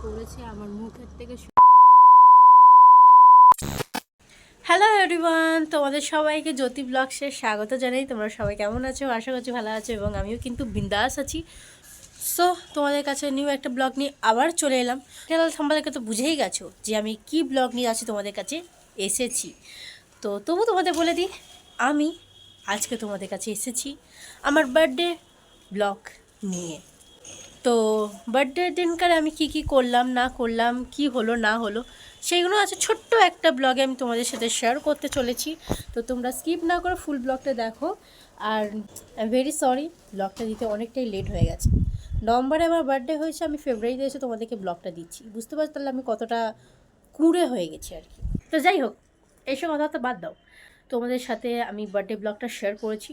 করেছে আমার মুখের থেকে। হ্যালো এভরিওয়ান, তোমাদের সবাইকে জ্যোতি ব্লগসে স্বাগত জানাই। তোমরা সবাই কেমন আছো? আশা করছি ভালো আছো এবং আমিও কিন্তু বিন্দাস আছি। সো তোমাদের কাছে নিউ একটা ব্লগ নিয়ে আবার চলে এলাম। চ্যানেল সম্পর্কে তো বুঝেই গেছো যে আমি কি ব্লগ নিয়ে আছি, তোমাদের কাছে এসেছি। তো তবু তোমাদের বলে দিই, আমি আজকে তোমাদের কাছে এসেছি আমার বার্থডে ব্লগ নিয়ে। তো বার্থডের দিনকার আমি কি কি করলাম না করলাম, কি হলো না হলো, সেইগুলো আছে ছোট্ট একটা ব্লগে আমি তোমাদের সাথে শেয়ার করতে চলেছি। তো তোমরা স্কিপ না করে ফুল ব্লগটা দেখো। আর আই এম ভেরি সরি, ব্লগটা দিতে অনেকটাই লেট হয়ে গেছে। নভেম্বরে আমার বার্থডে হয়েছে, আমি ফেব্রুয়ারিতে এসে তোমাদেরকে ব্লগটা দিচ্ছি। বুঝতে পারছো তাহলে আমি কতটা কুঁড়ে হয়ে গেছি আর কি। তো যাই হোক, এইসব কথা তো বাদ দাও, তোমাদের সাথে আমি বার্থডে ব্লগটা শেয়ার করেছি।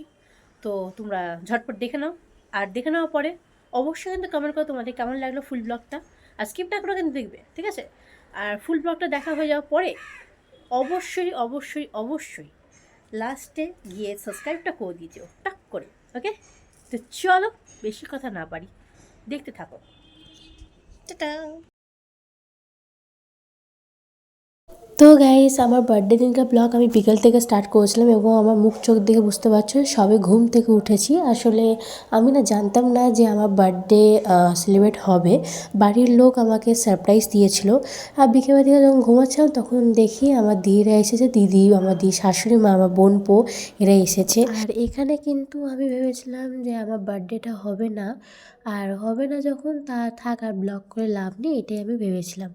তো তোমরা ঝটপট দেখে নাও। আর দেখে নেওয়ার পরে অবশ্যই কিন্তু কমেন্ট করো তোমাদের কেমন লাগলো ফুল ব্লগটা। আর স্কিপ না করে কিন্তু দেখবে, ঠিক আছে? আর ফুল ব্লগটা দেখা হয়ে যাওয়ার পরে অবশ্যই অবশ্যই অবশ্যই লাস্টে গিয়ে সাবস্ক্রাইবটা করে দিও টাক করে, ওকে? তো চলো বেশি কথা না পারি, দেখতে থাকো। টাটা। তো গাইস, আমার বার্থডে দিনকার ব্লগ আমি বিকেল থেকে স্টার্ট করেছিলাম এবং আমার মুখ চোখ দেখে বুঝতে পারছো সবে ঘুম থেকে উঠেছি। আসলে আমি না জানতাম না যে আমার বার্থডে সেলিব্রেট হবে। বাড়ির লোক আমাকে সারপ্রাইজ দিয়েছিল। আর বিকেলের দিকে যখন ঘুমাচ্ছিলাম তখন দেখি আমার দিদিরা এসেছে, দিদি, আমার দিদি শাশুড়ি মা, আমার বোনপো এরা এসেছে। আর এখানে কিন্তু আমি ভেবেছিলাম যে আমার বার্থডেটা হবে না, আর হবে না যখন তা থাক, আর ব্লগ করে লাভ নেই, এটাই আমি ভেবেছিলাম।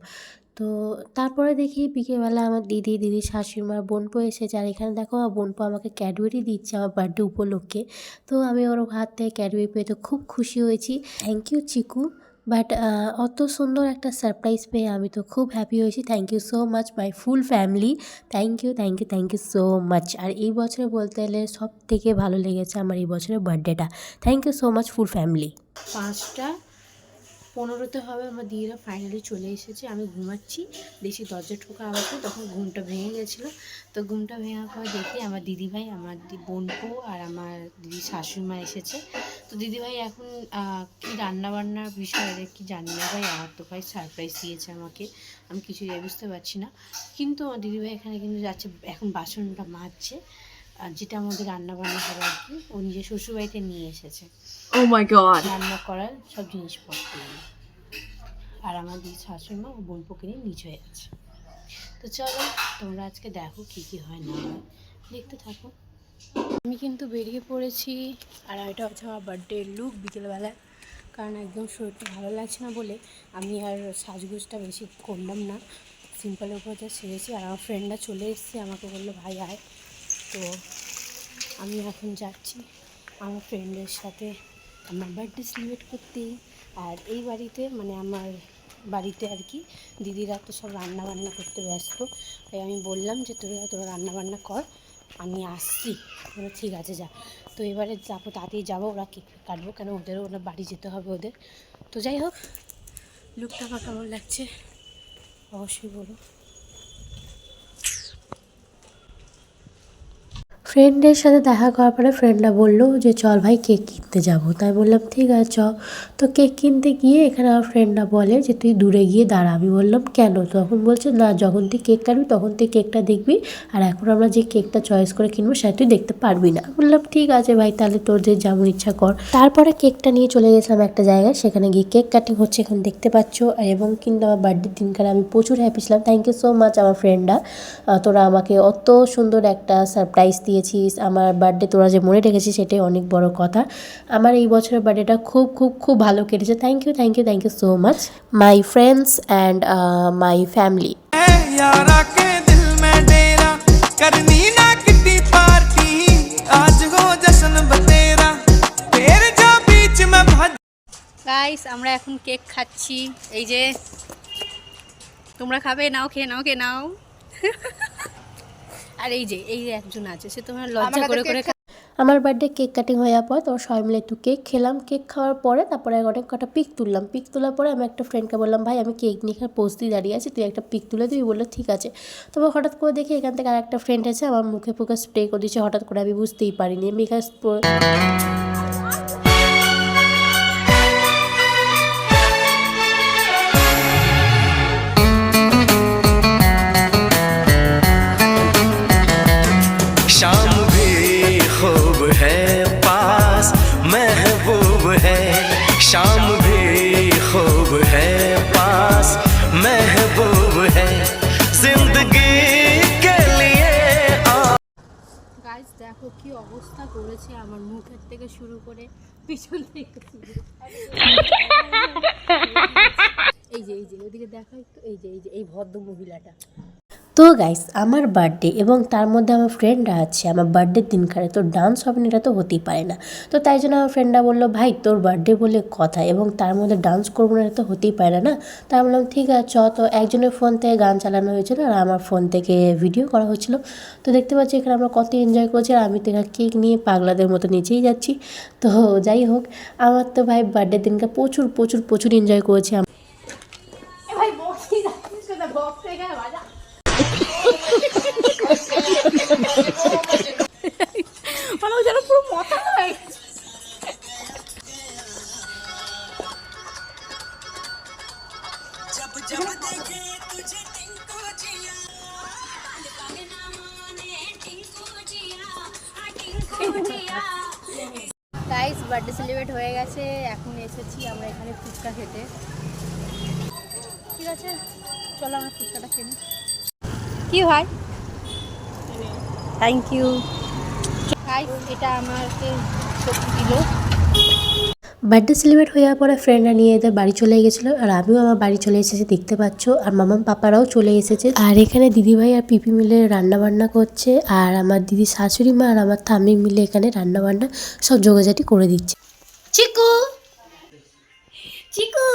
তো তারপরে দেখি বিকেলবেলা আমার দিদি শাশুড়িমার বোনপো এসেছে। আর এখানে দেখো আমার বোনপো আমাকে ক্যাডবেরি দিচ্ছে আমার বার্থডে উপলক্ষে। তো আমি ওর হাত থেকে ক্যাডবেরি পেয়ে তো খুব খুশি হয়েছি। Thank you Chiku. বাট অত সুন্দর একটা সারপ্রাইজ পেয়ে আমি তো খুব হ্যাপি হয়েছি। Thank you so much my full family. Thank you thank you thank you so much. আর এই বছরে বলতে গেলে সব থেকে ভালো লেগেছে আমার এই বছরের বার্থডেটা। Thank you so much full family. 5:15 হবে, আমার দিদিরা ফাইনালি চলে এসেছে। আমি ঘুমাচ্ছি, দেখছি দরজা ঠোকা আওয়াজে, তখন ঘুমটা ভেঙে গেছিলো। তো ঘুমটা ভেঙার পর দেখি আমার দিদিভাই, আমার বোনপো আর আমার দিদি শাশুড়িমা এসেছে। তো দিদিভাই এখন কী রান্নাবান্নার বিষয়ে কি জানি না ভাই, আমার তো ভাই সারপ্রাইজ দিয়েছে আমাকে, আমি কিছুই বুঝতে পারছি না। কিন্তু আমার দিদিভাই এখানে কিন্তু যাচ্ছে, এখন বাসনটা মাজছে, আর যেটা আমাদের রান্নাবান্না হবে আর কি, ও নিজের শ্বশুরবাড়িতে নিয়ে এসেছে। ও মাই গড, রান্না করার সব জিনিসপত্র। আর আমার দিদি শাশুড়িমা ও বোনপোকে নিয়ে নিচ হয়ে আছে। তো চলো তোমরা আজকে দেখো কী কী হয় না হয়, দেখতে থাকো। আমি কিন্তু বেরিয়ে পড়েছি, আর এটা হচ্ছে আমার বার্থডে লুক বিকেলবেলায়। কারণ একদম শরীরটা ভালো লাগছে না বলে আমি আর সাজগোজটা বেশি করলাম না, সিম্পলের উপর যা সেরেছি। আর আমার ফ্রেন্ডরা চলে এসেছে, আমাকে বললো ভাই আয়। তো আমি এখন যাচ্ছি আমার ফ্রেন্ডের সাথে আমার বার্থডে সেলিব্রেট করতে। আর এই বাড়িতে মানে আমার বাড়িতে আর কি দিদিরা তো সব রান্নাবান্না করতে ব্যস্ত, তাই আমি বললাম যে তোরা রান্নাবান্না কর, আমি আসছি। ঠিক আছে যা। তো এবারে যাবো, তাড়াতাড়ি যাবো, ওরা কেক কাটবো, কেন ওরা বাড়ি যেতে হবে ওদের। তো যাই হোক, লুকটা আমার কেমন লাগছে অবশ্যই বলো। ফ্রেন্ডের সাথে দেখা করার পরে ফ্রেন্ডরা বললো যে চল ভাই কেক কিনতে যাবো। তাই বললাম ঠিক আছে চ। তো কেক কিনতে গিয়ে এখানে আমার ফ্রেন্ডরা বলে যে তুই দূরে গিয়ে দাঁড়া। আমি বললাম কেন? তখন বলছে না, যখন তুই কেক কাটবি তখন তুই কেকটা দেখবি, আর এখন আমরা যে কেকটা চয়েস করে কিনবো সেটা তুই দেখতে পারবি না। বললাম ঠিক আছে ভাই, তাহলে তোর যে যেমন ইচ্ছা কর। তারপরে কেকটা নিয়ে চলে গেছিলাম একটা জায়গায়, সেখানে গিয়ে কেক কাটিং হচ্ছে, এখন দেখতে পাচ্ছ। এবং কিন্তু আমার বার্থডের দিনকার আমি প্রচুর হ্যাপি ছিলাম। থ্যাংক ইউ সো মাচ আমার ফ্রেন্ডরা, তোরা আমাকে অত সুন্দর একটা সারপ্রাইজ দিয়েছিস। আমার বার্থডে তোরা যে মনে রেখেছিস সেটাই অনেক বড় কথা। আমার এই বছরের বার্থডেটা খুব খুব খুব ভালো কেটেছে। Thank you thank you thank you so much my friends and my family. Guys, আমরা এখন কেক খাচ্ছি। এই যে তোমরা খাবে, নাও, খেয়ে নাও, খেয়ে নাও। আর এই যে একজন আছে, সে তোমার লজ্জা করে করে। আমার বার্থডে কেক কাটিং হয়ে যাওয়ার পর তোমার সবাই মিলে একটু কেক খেলাম। কেক খাওয়ার পরে তারপরে অনেক কটা পিক তুললাম। পিক তোলার পরে আমি একটা ফ্রেন্ডকে বললাম ভাই আমি কেক নিয়ে এখানে পোজ দিয়ে দাঁড়িয়ে আছি, তুই একটা পিক তুলে দিবি? বললো ঠিক আছে। তবে হঠাৎ করে দেখি এখান থেকে আর একটা ফ্রেন্ড আছে, আমার মুখে ফুকে স্প্রে করে দিচ্ছে হঠাৎ করে, আমি বুঝতেই পারিনি। আমি এখানে है पास महबूब है शाम भी खूब है पास महबूब है जिंदगी के लिए গাইস দেখো কি অবস্থা করেছে আমার মুখের থেকে শুরু করে পিছন থেকে এই যে ওদিকে দেখো একটু এই যে এই ভদ্র মহিলাটা। তো গাইস আমার বার্থডে এবং তার মধ্যে আমার ফ্রেন্ডরা আছে, আমার বার্থডের দিনকারে তো ডান্স হবে না, এটা তো হতেই পারে না। তো তাই জন্য আমার ফ্রেন্ডরা বললো ভাই তোর বার্থডে বলে কথা এবং তার মধ্যে ডান্স করবো না, এটা তো হতেই পারে না। তা আমি বললাম ঠিক আছে চ। তো একজনের ফোন থেকে গান চালানো হয়েছিল আর আমার ফোন থেকে ভিডিও করা হয়েছিল। তো দেখতে পাচ্ছি এখানে আমরা কত এনজয় করছি আর আমি তো এখানে কেক নিয়ে পাগলাদের মতো নিচেই যাচ্ছি। তো যাই হোক আমার তো ভাই বার্থডের দিনকে প্রচুর প্রচুর প্রচুর এনজয় করেছি। ভাই বক্স এখানে বাজা মানে যেন পুরো মাথা হয়ে গেছে। গাইস বার্থডে সেলিব্রেট হয়ে গেছে, এখন এসেছি আমরা এখানে ফুচকা খেতে। ঠিক আছে চলো আমরা ফুচকাটা খেয়ে কি হয়। থ্যাংক ইউ গাইস, এটা আমাকে সত্যি দিল। বার্থডে সেলিব্রেট হয়ে যাওয়ার পরে ফ্রেন্ডরা নিয়ে এদের বাড়ি চলে গেছিলো আর আমিও আমার বাড়ি চলে এসেছি দেখতে পাচ্ছ। আর মামাম পাপারাও চলে এসেছে আর এখানে দিদিভাই আর পিপি মিলে রান্না বান্না করছে আর আমার দিদি শাশুড়ি মা আর আমার থামি মিলে এখানে রান্না বান্না সব জোগাজাটি করে দিচ্ছে। চিকু চিকু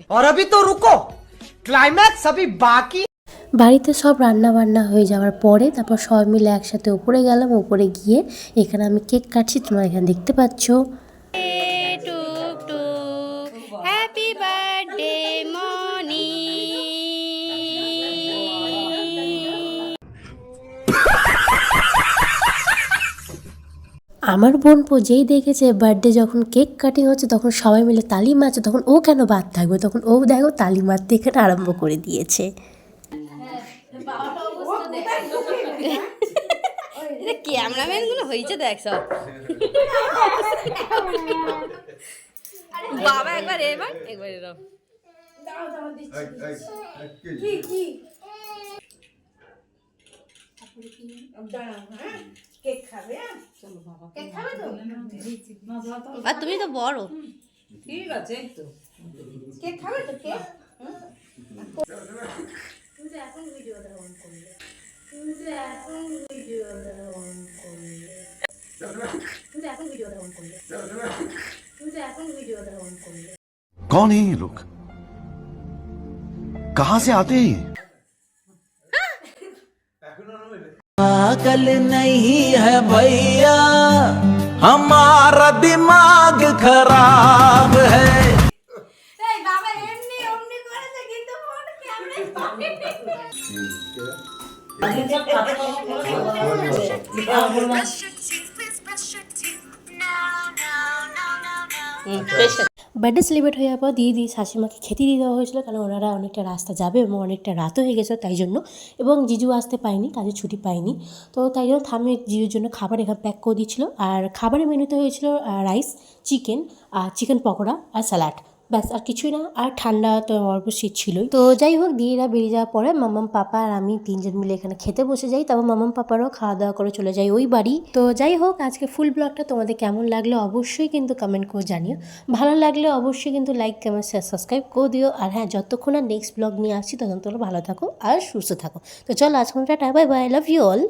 और अभी तो रुको, क्लाइमैक्स अभी बाकी। বাড়িতে সব রান্না বান্না হয়ে যাওয়ার পরে তারপর সবাই মিলে একসাথে উপরে গেলাম। উপরে গিয়ে এখানে আমি কেক কাটছি, তোমরা এখানে দেখতে পাচ্ছ। হ্যাপি বার্থডে মনি। আমার বোনপো যেই দেখেছে বার্থডে যখন কেক কাটিং হচ্ছে তখন সবাই মিলে তালি মারছে, তখন ও কেন বাদ থাকবে, তখন ও দেখো তালি মারতে এখানে আরম্ভ করে দিয়েছে। ক্যামেরাম্যান গুলো হয়েছে দেখ সব। বাবা একবার এবার এরকম আর তুমি তো বড়। ঠিক আছে কেক খাবে তো কেক। এখন ভিডিওটা অন করলে कौन है ये लोग, कहाँ से आते हैं? पागल नहीं है भैया, हमारा दिमाग खराब है। বার্থডে সেলিব্রেট হয়ে যাওয়ার পর দিদি শাশুড়িমাকে খেতে দিয়ে দেওয়া হয়েছিল, কারণ ওনারা অনেকটা রাস্তা যাবে এবং অনেকটা রাত হয়ে গেছে তাই জন্য, এবং জিজু আসতে পায়নি, কাজে ছুটি পায়নি। তো তাই জন্য থামি জিজুর জন্য খাবার এখানে প্যাক করে দিচ্ছিলো। আর খাবারের মেনুতে হয়েছিল রাইস, চিকেন আর চিকেন পকোড়া আর স্যালাড, ব্যাস আর কিছুই না। আর ঠান্ডা তো অল্প শীত ছিলই। তো যাই হোক দিদিরা বেরিয়ে যাওয়ার পরে মামাম পাপা আর আমি তিনজন মিলে এখানে খেতে বসে যাই। তারপর মামাম পাপারাও খাওয়া দাওয়া করে চলে যাই ওই বাড়ি। তো যাই হোক আজকে ফুল ব্লগটা তোমাদের কেমন লাগলো অবশ্যই কিন্তু কমেন্ট করে জানিও। ভালো লাগলে অবশ্যই কিন্তু লাইক কমেন্ট শেয়ার সাবস্ক্রাইব করে দিও। আর হ্যাঁ যতক্ষণ আর নেক্সট ব্লগ নিয়ে আসছি তখন তোমরা ভালো থাকো আর সুস্থ থাকো। তো চলো আজকে tata, bye bye, love you all.